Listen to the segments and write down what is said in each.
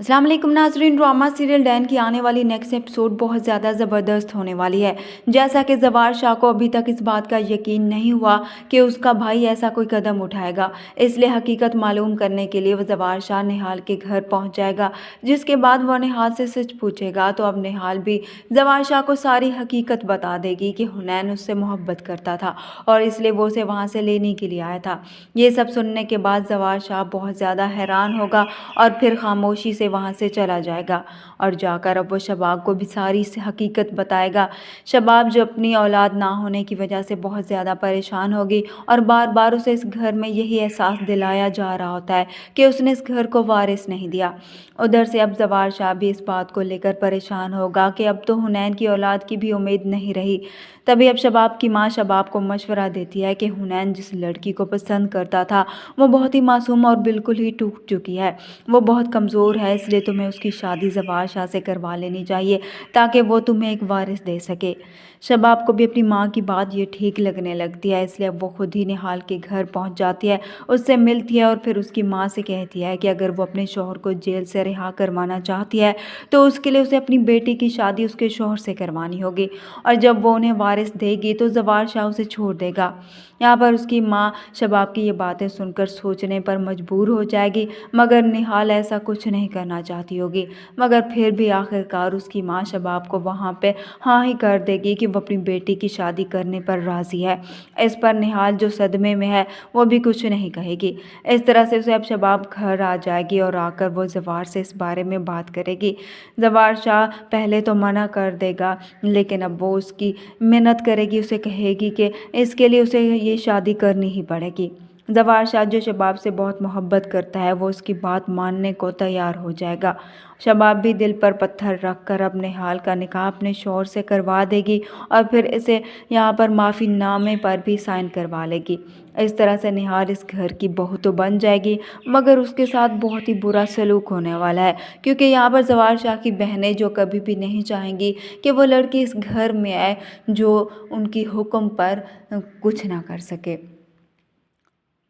अस्सलाम वालेकुम नाज़रीन। ड्रामा सीरियल डैन की आने वाली नेक्स्ट एपिसोड बहुत ज़्यादा ज़बरदस्त होने वाली है। जैसा कि ज़वार शाह को अभी तक इस बात का यकीन नहीं हुआ कि उसका भाई ऐसा कोई कदम उठाएगा, इसलिए हकीकत मालूम करने के लिए वो ज़वार शाह निहाल के घर पहुंच जाएगा, जिसके बाद वो निहाल से सच पूछेगा। तो अब निहाल भी ज़वार शाह को सारी हकीकत बता देगी कि हुनैन उससे मोहब्बत करता था और इसलिए वो उसे वहाँ से लेने के लिए आया था। ये सब सुनने के बाद ज़वार शाह बहुत ज़्यादा हैरान होगा और फिर खामोशी से वहाँ से चला जाएगा और जाकर अब वो शबाब को भी सारी हकीकत बताएगा। शबाब जो अपनी औलाद ना होने की वजह से बहुत ज़्यादा परेशान होगी और बार बार उसे इस घर में यही एहसास दिलाया जा रहा होता है कि उसने इस घर को वारिस नहीं दिया। उधर से अब ज़वार शाह भी इस बात को लेकर परेशान होगा कि अब तो हुनैन की औलाद की भी उम्मीद नहीं रही। तभी अब शबाब की माँ शबाब को मशवरा देती है कि हुनैन जिस लड़की को पसंद करता था वो बहुत ही मासूम और बिल्कुल ही टूट चुकी है, वो बहुत कमज़ोर है, इसलिए तुम्हें उसकी शादी ज़वार शाह से करवा लेनी चाहिए ताकि वो तुम्हें एक वारिस दे सके। शबाब को भी अपनी माँ की बात ये ठीक लगने लगती है, इसलिए अब वो खुद ही निहाल के घर पहुंच जाती है, उससे मिलती है और फिर उसकी माँ से कहती है कि अगर वो अपने शौहर को जेल से रिहा करवाना चाहती है तो उसके लिए उसे अपनी बेटी की शादी उसके शौहर से करवानी होगी और जब वो उन्हें वारिस देगी तो ज़वार शाह उसे छोड़ देगा। यहाँ पर उसकी माँ शबाब की ये बातें सुनकर सोचने पर मजबूर हो जाएगी, मगर निहाल ऐसा कुछ नहीं करना चाहती होगी, मगर फिर भी आखिरकार उसकी माँ शबाब को वहाँ पे हाँ ही कर देगी कि वो अपनी बेटी की शादी करने पर राज़ी है। इस पर निहाल जो सदमे में है वो भी कुछ नहीं कहेगी। इस तरह से उसे अब शबाब घर आ जाएगी और आकर वो ज़वार से इस बारे में बात करेगी। ज़वार शाह पहले तो मना कर देगा, लेकिन अब वो उसकी मिन्नत करेगी, उसे कहेगी कि इसके लिए उसे ये शादी करनी ही पड़ेगी। ज़वार शाह जो शबाब से बहुत मोहब्बत करता है वो उसकी बात मानने को तैयार हो जाएगा। शबाब भी दिल पर पत्थर रख कर अब निहाल का निकाह अपने शौहर से करवा देगी और फिर इसे यहाँ पर माफ़ीनामे पर भी साइन करवा लेगी। इस तरह से निहाल इस घर की बहू तो बन जाएगी, मगर उसके साथ बहुत ही बुरा सलूक होने वाला है, क्योंकि यहाँ पर ज़वार शाह की बहनें जो कभी भी नहीं चाहेंगी कि वो लड़की इस घर में आए जो उनकी हुक्म पर कुछ ना कर सके।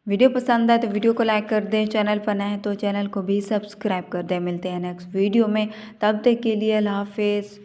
वीडियो पसंद आए तो वीडियो को लाइक कर दें, चैनल पर नए हैं तो चैनल को भी सब्सक्राइब कर दें। मिलते हैं नेक्स्ट वीडियो में, तब तक के लिए अल्लाह हाफिज़।